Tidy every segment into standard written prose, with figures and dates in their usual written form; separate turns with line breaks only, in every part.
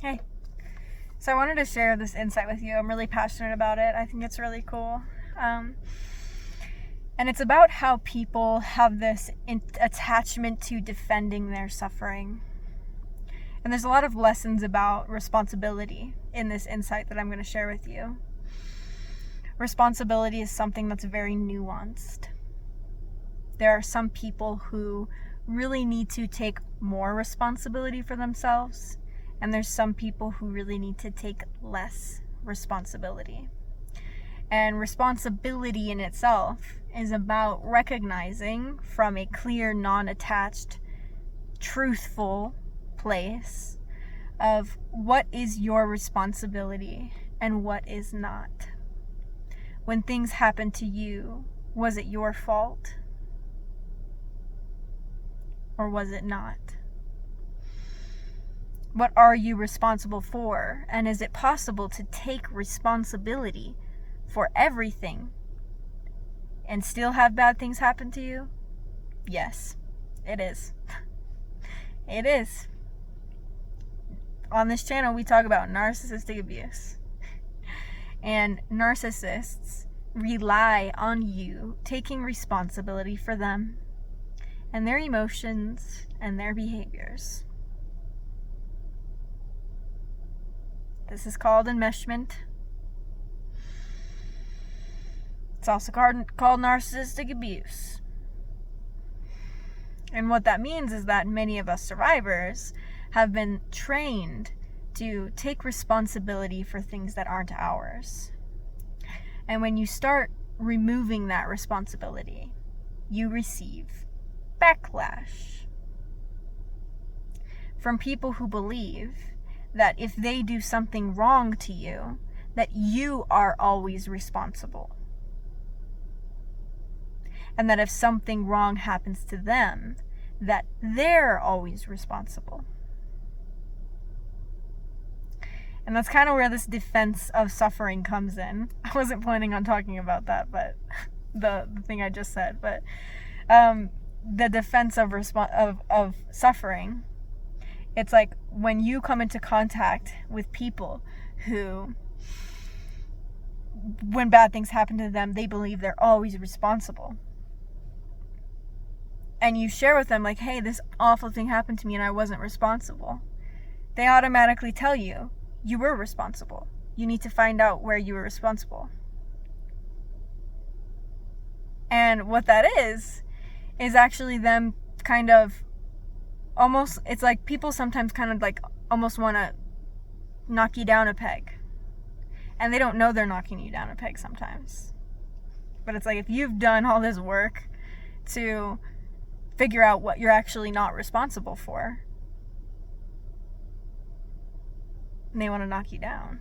Hey. So I wanted to share this insight with you. I'm really passionate about it. I think it's really cool. And it's about how people have this attachment to defending their suffering. And there's a lot of lessons about responsibility in this insight that I'm going to share with you. Responsibility is something that's very nuanced. There are some people who really need to take more responsibility for themselves, and there's some people who really need to take less responsibility. And responsibility in itself is about recognizing from a clear, non-attached, truthful place of what is your responsibility and what is not. When things happen to you, was it your fault? Or was it not? What are you responsible for? And is it possible to take responsibility for everything and still have bad things happen to you? Yes, it is. It is. On this channel, we talk about narcissistic abuse. And narcissists rely on you taking responsibility for them and their emotions and their behaviors. This is called enmeshment. It's also called narcissistic abuse. And what that means is that many of us survivors have been trained to take responsibility for things that aren't ours. And when you start removing that responsibility, you receive backlash from people who believe that if they do something wrong to you, that you are always responsible. And that if something wrong happens to them, that they're always responsible. And that's kind of where this defense of suffering comes in. I wasn't planning on talking about that, but the thing I just said, but the defense of suffering, it's like when you come into contact with people who, when bad things happen to them, they believe they're always responsible. And you share with them like, hey, this awful thing happened to me and I wasn't responsible. They automatically tell you, you were responsible. You need to find out where you were responsible. And what that is actually them kind of almost, it's like people sometimes kind of like almost want to knock you down a peg. And they don't know they're knocking you down a peg sometimes. But it's like if you've done all this work to figure out what you're actually not responsible for, and they want to knock you down.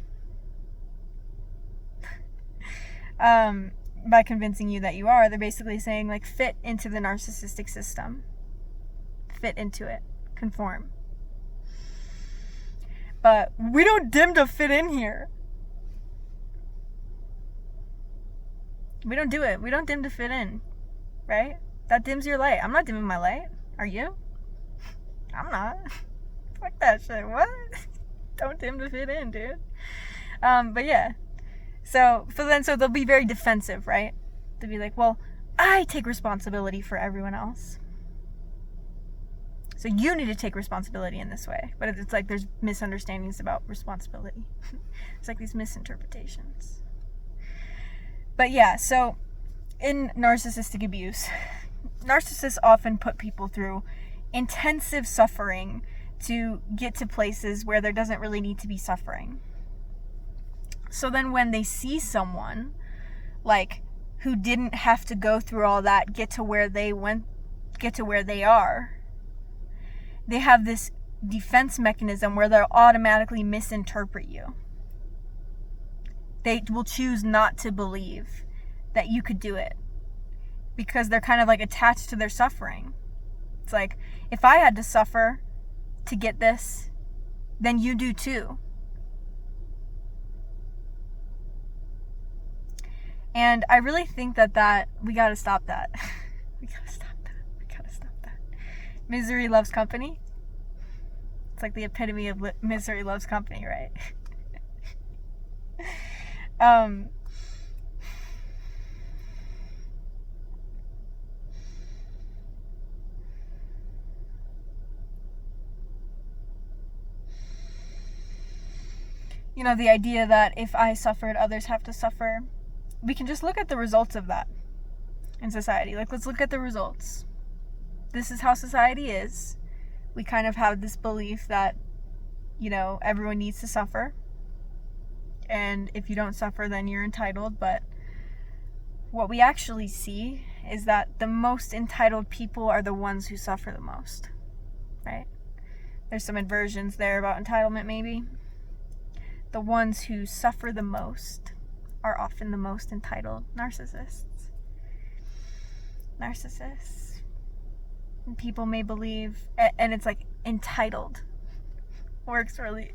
By convincing you that you are, they're basically saying like, fit into the narcissistic system. Fit into it. Conform. But we don't dim to fit in here. We don't do it. We don't dim to fit in. Right? That dims your light. I'm not dimming my light. Are you? I'm not. Fuck that shit. What? Don't dim to fit in, dude. But yeah. So they'll be very defensive, right? They'll be like, well, I take responsibility for everyone else. So you need to take responsibility in this way. But it's like there's misunderstandings about responsibility. It's like these misinterpretations. But yeah, so in narcissistic abuse, narcissists often put people through intensive suffering to get to places where there doesn't really need to be suffering. So then when they see someone like who didn't have to go through all that, get to where they are, they have this defense mechanism where they'll automatically misinterpret you. They will choose not to believe that you could do it because they're kind of like attached to their suffering. It's like, if I had to suffer to get this, then you do too. And I really think that we gotta stop that. We gotta stop that. Misery loves company. It's like the epitome of misery loves company, right? You know, the idea that if I suffered, others have to suffer. We can just look at the results of that in society. Like, let's look at the results. This is how society is. We kind of have this belief that, you know, everyone needs to suffer. And if you don't suffer, then you're entitled. But what we actually see is that the most entitled people are the ones who suffer the most, right? There's some inversions there about entitlement, maybe. The ones who suffer the most are often the most entitled. Narcissists. And people may believe, and it's like entitled works really.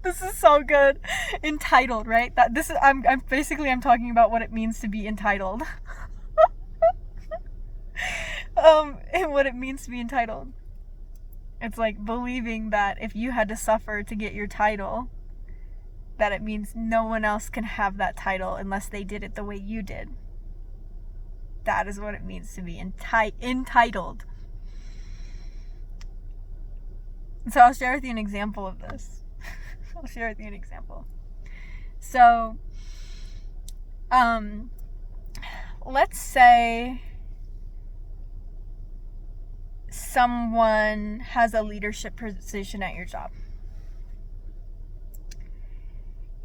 This is so good. Entitled, right? That this is I'm talking about what it means to be entitled. And what it means to be entitled. It's like believing that if you had to suffer to get your title, that it means no one else can have that title unless they did it the way you did. That is what it means to be entitled. So I'll share with you an example of this. So, let's say someone has a leadership position at your job.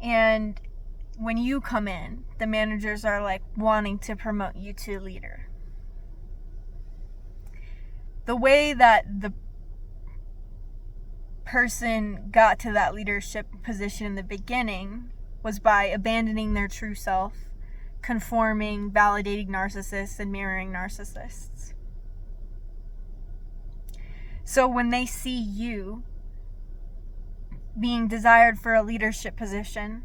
And when you come in, the managers are like wanting to promote you to leader. The way that the person got to that leadership position in the beginning was by abandoning their true self, conforming, validating narcissists, and mirroring narcissists. So when they see you being desired for a leadership position,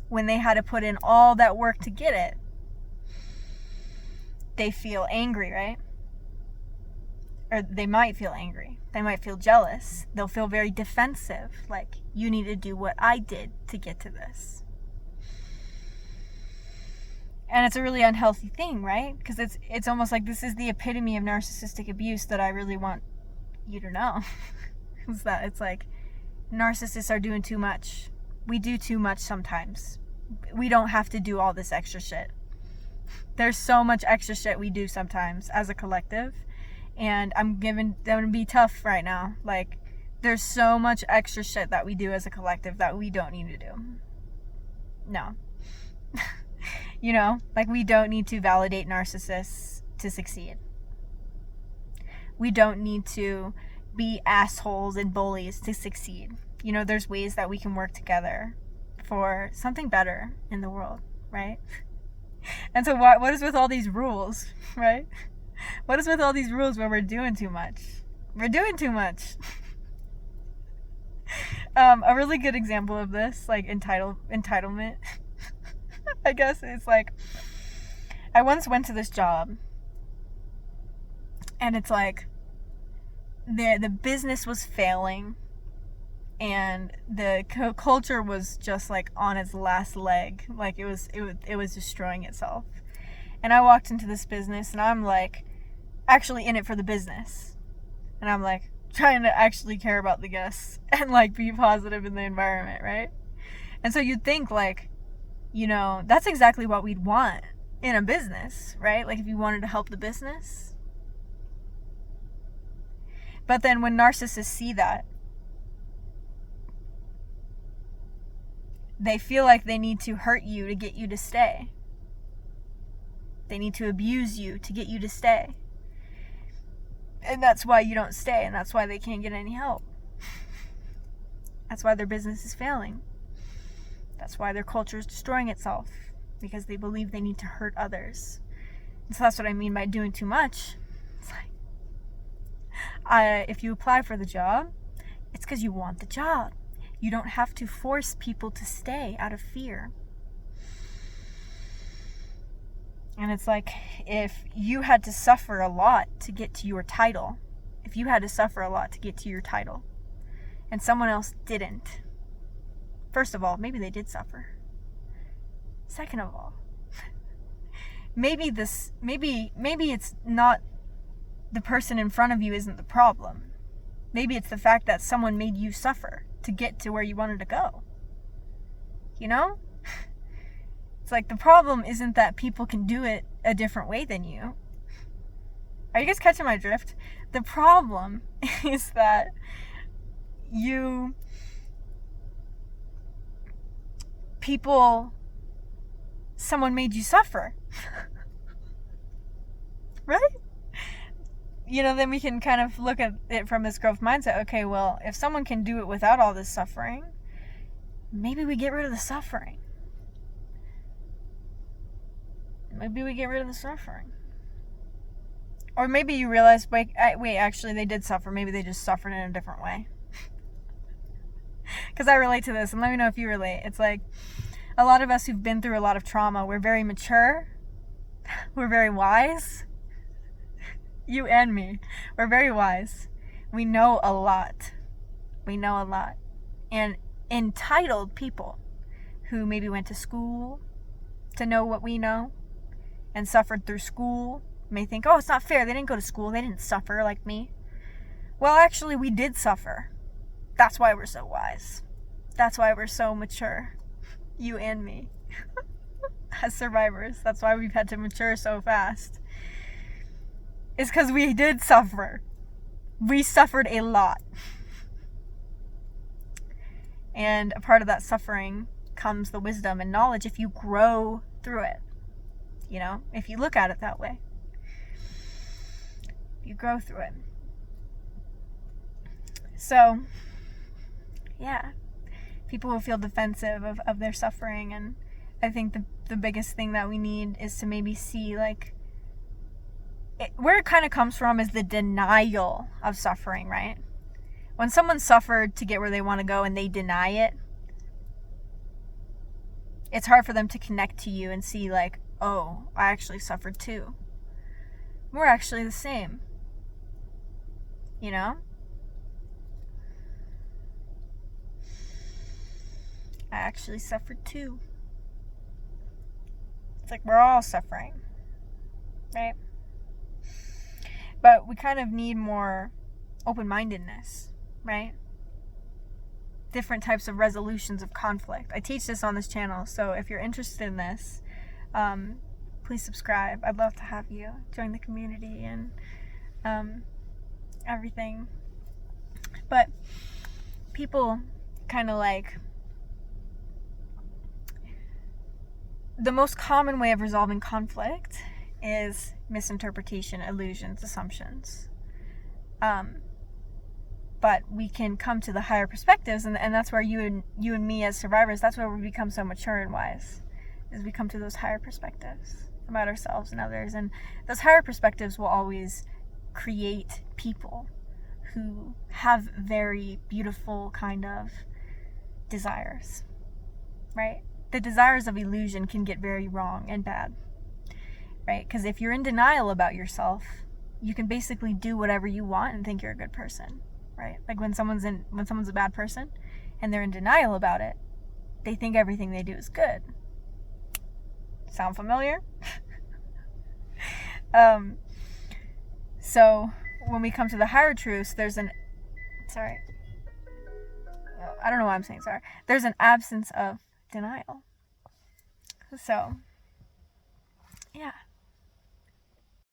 when they had to put in all that work to get it, they feel angry, right? Or they might feel angry. They might feel jealous. They'll feel very defensive, like, you need to do what I did to get to this. And it's a really unhealthy thing, right? Because it's almost like this is the epitome of narcissistic abuse that I really want you to know. Is that it's like narcissists are doing too much. We do too much sometimes. We don't have to do all this extra shit. There's so much extra shit we do sometimes as a collective. And I'm gonna be tough right now. Like, there's so much extra shit that we do as a collective that we don't need to do. No. You know, like, we don't need to validate narcissists to succeed. We don't need to be assholes and bullies to succeed. You know, there's ways that we can work together for something better in the world, right? And so what is with all these rules, right? What is with all these rules where we're doing too much? We're doing too much. A really good example of this, like entitlement, I guess, it's like, I once went to this job, and it's like, the business was failing, and the culture was just like on its last leg. Like, it was destroying itself. And I walked into this business, and I'm like, actually in it for the business, and I'm like trying to actually care about the guests and like be positive in the environment, right? And so you'd think, like, you know, that's exactly what we'd want in a business, right? Like, if you wanted to help the business. But then when narcissists see that, they feel like they need to hurt you to get you to stay. They need to abuse you to get you to stay. And that's why you don't stay, and that's why they can't get any help. That's why their business is failing. That's why their culture is destroying itself, because they believe they need to hurt others. And so that's what I mean by doing too much. It's like, if you apply for the job, it's because you want the job. You don't have to force people to stay out of fear. And it's like, if you had to suffer a lot to get to your title, and someone else didn't. First of all, maybe they did suffer. Second of all, maybe it's not the person in front of you isn't the problem. Maybe it's the fact that someone made you suffer to get to where you wanted to go. You know? It's like the problem isn't that people can do it a different way than you. Are you guys catching my drift? The problem is that someone made you suffer. Right? Then we can kind of look at it from this growth mindset. Okay, well, if someone can do it without all this suffering, maybe we get rid of the suffering. Or maybe you realize, wait, actually they did suffer. Maybe they just suffered in a different way. Because I relate to this, and let me know if you relate. It's like a lot of us who've been through a lot of trauma, we're very mature. We're very wise. You and me. We're very wise. We know a lot. And entitled people who maybe went to school to know what we know and suffered through school may think, oh, it's not fair. They didn't go to school. They didn't suffer like me. Well, actually, we did suffer. That's why we're so wise. That's why we're so mature. You and me. As survivors. That's why we've had to mature so fast. It's because we did suffer. We suffered a lot. And a part of that suffering comes the wisdom and knowledge if you grow through it. If you look at it that way. You grow through it. So, yeah. People will feel defensive of their suffering, and I think the biggest thing that we need is to maybe see, where it kind of comes from is the denial of suffering, right? When someone suffered to get where they want to go and they deny it, it's hard for them to connect to you and see oh, I actually suffered too. We're actually the same. I actually suffered too. It's like we're all suffering, right? But we kind of need more open-mindedness, right? Different types of resolutions of conflict. I teach this on this channel, so if you're interested in this, please subscribe. I'd love to have you join the community and everything. But people kind of the most common way of resolving conflict is misinterpretation, illusions, assumptions. But we can come to the higher perspectives, and that's where you and me as survivors, that's where we become so mature and wise, is we come to those higher perspectives about ourselves and others. And those higher perspectives will always create people who have very beautiful kind of desires, right? The desires of illusion can get very wrong and bad, right? Because if you're in denial about yourself, you can basically do whatever you want and think you're a good person, right? Like when someone's a bad person and they're in denial about it, they think everything they do is good. Sound familiar? So when we come to the higher truths, there's an absence of denial. So, yeah.